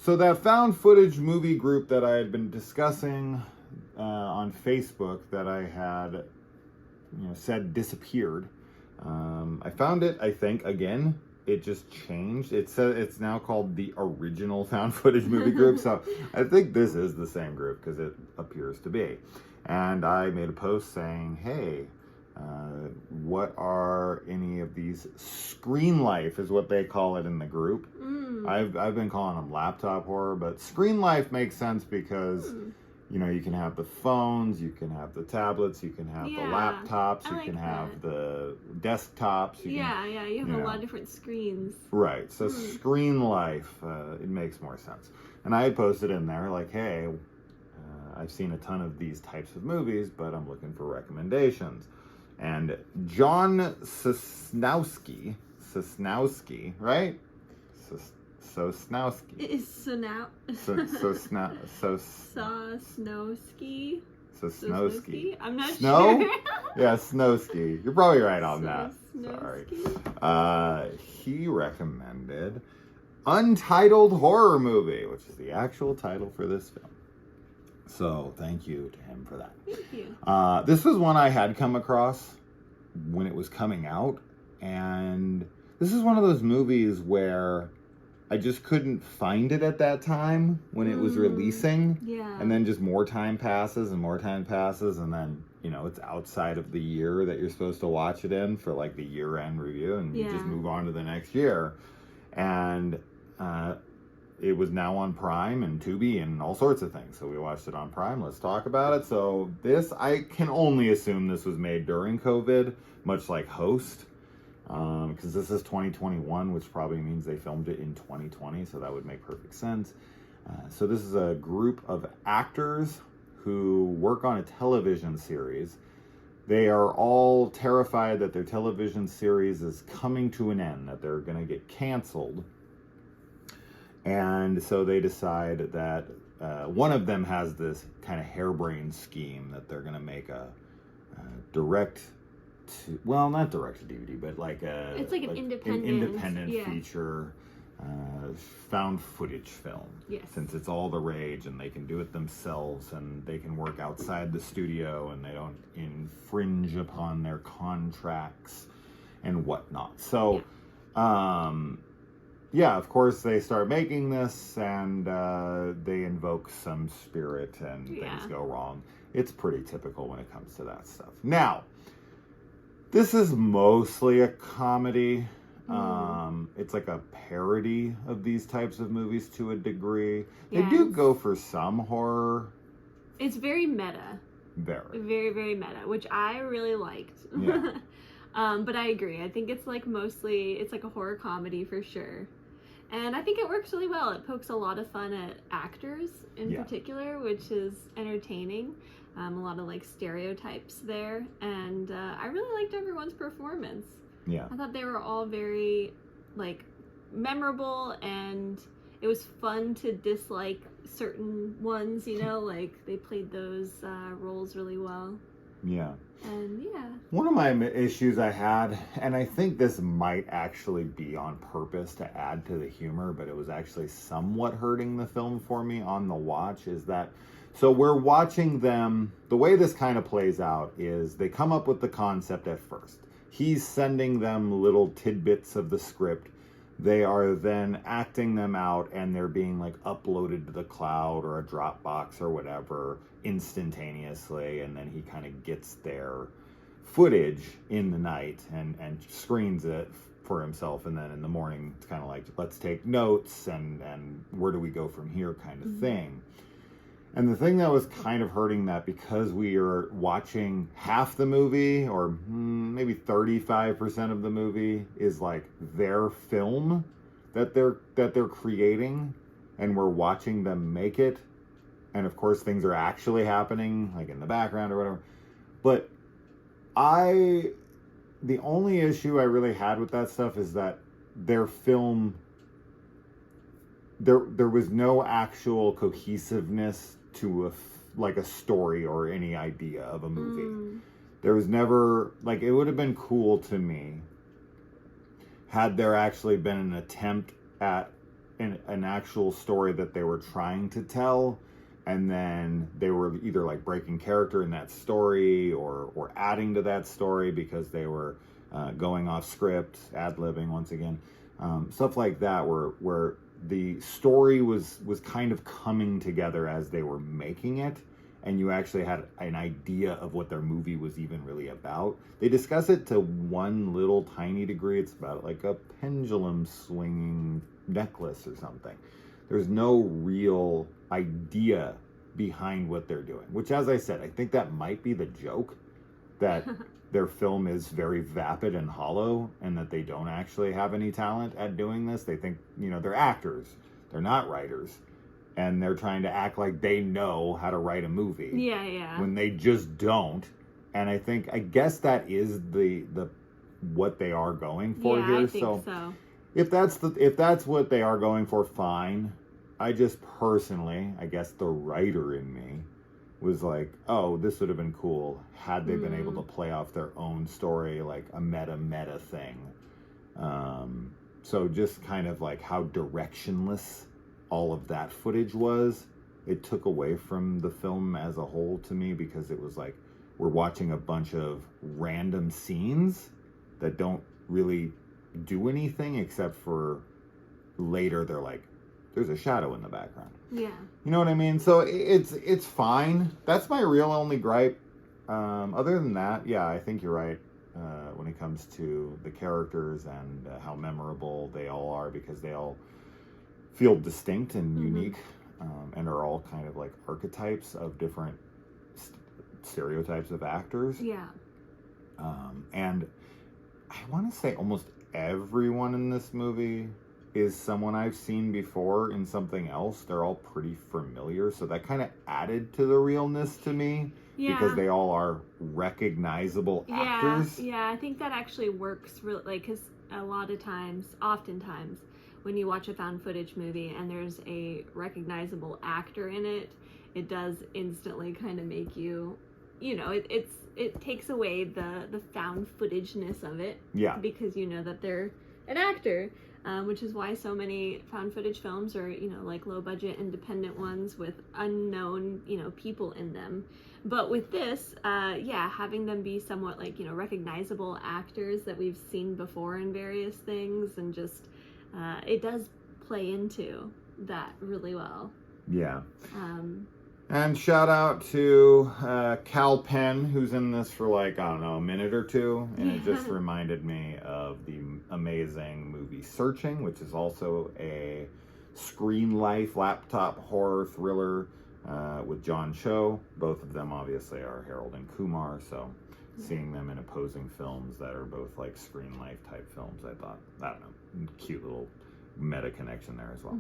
So that found footage movie group that I had been discussing on Facebook that I had, said disappeared. I found it, I think, again. It just changed. It's now called the original found footage movie group. So I think this is the same group because it appears to be. And I made a post saying, hey, what are any of these screen life is what they call it in the group. I've been calling them laptop horror, but screen life makes sense because you can have the phones, you can have the tablets, you can have the laptops, you can have the desktops. You have a lot of different screens. Right, so screen life, it makes more sense. And I had posted in there like, hey, I've seen a ton of these types of movies, but I'm looking for recommendations. And John Sosnowski, right? Sosnowski. It is Sosnowski. I'm not sure. Yeah, Snowski. You're probably right on that. Sorry. He recommended Untitled Horror Movie, which is the actual title for this film. So thank you to him for that. Thank you. This was one I had come across when it was coming out, and this is one of those movies where I just couldn't find it at that time when it was releasing. Yeah. And then just more time passes, and then, it's outside of the year that you're supposed to watch it in for like the year-end review, and you just move on to the next year. And it was now on Prime and Tubi and all sorts of things. So we watched it on Prime. Let's talk about it. So this, I can only assume this was made during COVID, much like Host. Because this is 2021, which probably means they filmed it in 2020, so that would make perfect sense. So this is a group of actors who work on a television series. They are all terrified that their television series is coming to an end, that they're going to get canceled. And so they decide that one of them has this kind of harebrained scheme that they're going to make a not direct to DVD, but it's like an independent feature found footage film. Yes. Since it's all the rage and they can do it themselves and they can work outside the studio and they don't infringe upon their contracts and whatnot. So, of course they start making this and they invoke some spirit and things go wrong. It's pretty typical when it comes to that stuff. Now, this is mostly a comedy. It's like a parody of these types of movies to a degree. They do go for some horror. It's very meta. Very. Very, very meta, which I really liked. Yeah. But I agree. I think it's like it's like a horror comedy for sure. And I think it works really well. It pokes a lot of fun at actors in particular, which is entertaining. A lot of like stereotypes there, and I really liked everyone's performance. Yeah, I thought they were all very like memorable, and it was fun to dislike certain ones. Like they played those roles really well. Yeah. And one of my issues I had, and I think this might actually be on purpose to add to the humor, but it was actually somewhat hurting the film for me on the watch, is that so we're watching them. The way this kind of plays out is they come up with the concept at first. He's sending them little tidbits of the script. They are then acting them out, and they're being like uploaded to the cloud or a Dropbox or whatever instantaneously. And then he kind of gets their footage in the night and screens it for himself. And then in the morning, it's kind of like, let's take notes and where do we go from here kind of thing. And the thing that was kind of hurting that, because we are watching half the movie, or maybe 35% of the movie, is like their film that they're creating, and we're watching them make it. And of course, things are actually happening, like in the background or whatever. But the only issue I really had with that stuff is that their film, there was no actual cohesiveness to a story or any idea of a movie. There was never, like, it would have been cool to me had there actually been an attempt at an actual story that they were trying to tell, and then they were either like breaking character in that story or adding to that story because they were going off script, ad-libbing once again, stuff like that, where the story was kind of coming together as they were making it, and you actually had an idea of what their movie was even really about. They discuss it to one little tiny degree. It's about like a pendulum swinging necklace or something. There's no real idea behind what they're doing, which, as I said, I think that might be the joke, that their film is very vapid and hollow, and that they don't actually have any talent at doing this. They think, they're actors, they're not writers, and they're trying to act like they know how to write a movie. Yeah. When they just don't. And I guess that is the what they are going for here. I think so. If that's what they are going for, fine. I just personally, I guess the writer in me was like, oh, this would have been cool had they been able to play off their own story, like a meta thing. So just kind of like how directionless all of that footage was, it took away from the film as a whole to me, because it was like we're watching a bunch of random scenes that don't really do anything, except for later they're like, there's a shadow in the background. Yeah. You know what I mean? So it's fine. That's my real only gripe. Other than that, yeah, I think you're right when it comes to the characters and how memorable they all are, because they all feel distinct and unique, and are all kind of like archetypes of different stereotypes of actors. Yeah. And I want to say almost everyone in this movie is someone I've seen before in something else. They're all pretty familiar, so that kind of added to the realness to me, because they all are recognizable actors. Yeah, I think that actually works really, like, because oftentimes, when you watch a found footage movie and there's a recognizable actor in it, it does instantly kind of make you, it takes away the found footageness of it. Yeah. Because you know that they're an actor, which is why so many found footage films are, like low budget independent ones with unknown, people in them. But with this, having them be somewhat like, recognizable actors that we've seen before in various things, and just, it does play into that really well. Yeah. And shout out to Cal Penn, who's in this for like, I don't know, a minute or two. And it just reminded me of the amazing movie Searching, which is also a screen life laptop horror thriller with John Cho. Both of them obviously are Harold and Kumar, so seeing them in opposing films that are both like screen life type films, I thought, I don't know, cute little meta connection there as well.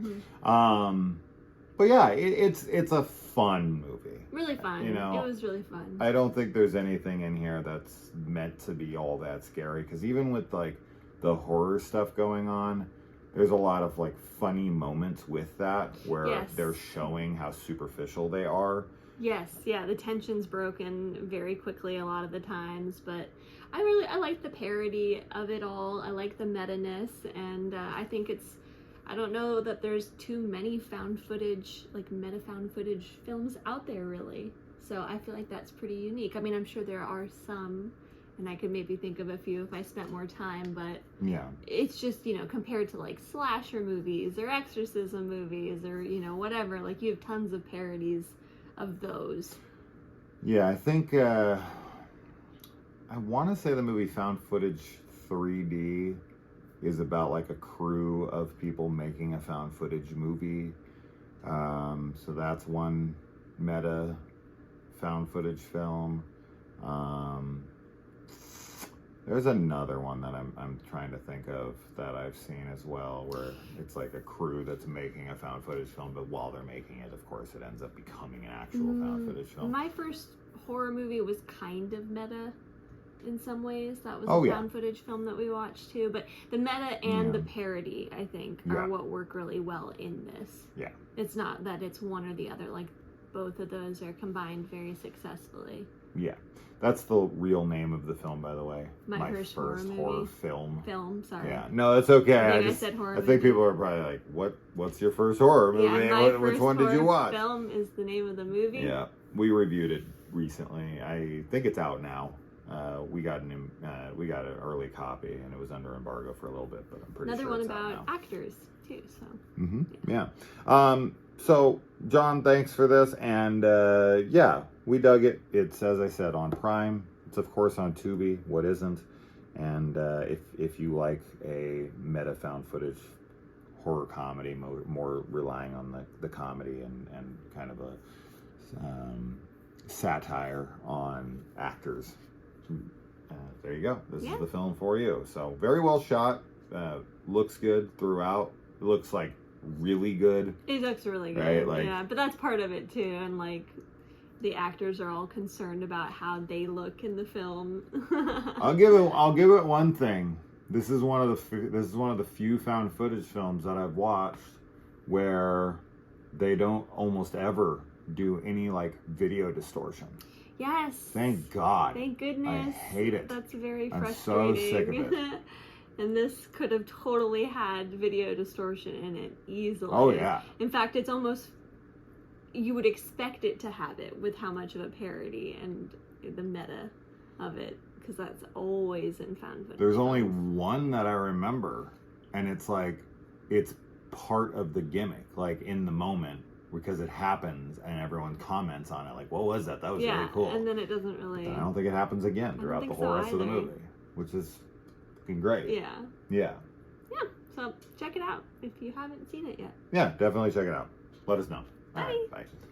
But yeah, it's a fun movie. Really fun. It was really fun. I don't think there's anything in here that's meant to be all that scary, because even with like the horror stuff going on, there's a lot of like funny moments with that where they're showing how superficial they are. Yes, yeah, the tension's broken very quickly a lot of the times, but I like the parody of it all. I like the meta-ness, and I think I don't know that there's too many found footage, like meta found footage films out there, really. So I feel like that's pretty unique. I mean, I'm sure there are some, and I could maybe think of a few if I spent more time, but it's just, compared to like slasher movies or exorcism movies or, whatever, like you have tons of parodies of those. Yeah, I think, I want to say the movie Found Footage 3D is about like a crew of people making a found footage movie. So that's one meta found footage film. There's another one that I'm trying to think of that I've seen as well, where it's like a crew that's making a found footage film, but while they're making it, of course, it ends up becoming an actual found footage film. My first horror movie was kind of meta in some ways. That was a found footage film that we watched too, but the meta and the parody, I think, are what work really well in this. It's not that it's one or the other, like both of those are combined very successfully. Yeah. That's the real name of the film, by the way. My first horror horror movie. film. Sorry. Yeah. No, that's okay. I said horror I think movie. people are probably like, what's your first horror movie? Yeah, Which one did you watch? Film is the name of the movie. Yeah. We reviewed it recently. I think it's out now. We got an early copy, and it was under embargo for a little bit, but I'm pretty Another sure one it's out about now. actors too. So. Mm-hmm. Yeah. So John, thanks for this, and yeah, we dug it. It's, as I said, on Prime. It's of course on Tubi. What isn't? And if you like a meta found footage horror comedy, more relying on the comedy and kind of a satire on actors, there you go. This is the film for you. So very well shot. Looks good throughout. It looks like really good. It looks really good. Right? Like, yeah, but that's part of it too, and like the actors are all concerned about how they look in the film. I'll give it one thing. This is one of the few found footage films that I've watched where they don't almost ever do any like video distortion. Yes. Thank God. Thank goodness. I hate it. That's very I'm frustrating. so sick of it. And this could have totally had video distortion in it easily. Oh yeah. In fact, it's almost, you would expect it to have it with how much of a parody and the meta of it, because that's always in found footage. There's only one that I remember, and it's like, it's part of the gimmick, like in the moment, because it happens and everyone comments on it, like, what was that? That was really cool. And then it doesn't really. But I don't think it happens again throughout the whole rest of the movie, which is fucking great. Yeah. Yeah. Yeah. So check it out if you haven't seen it yet. Yeah, definitely check it out. Let us know. Bye. All right, bye.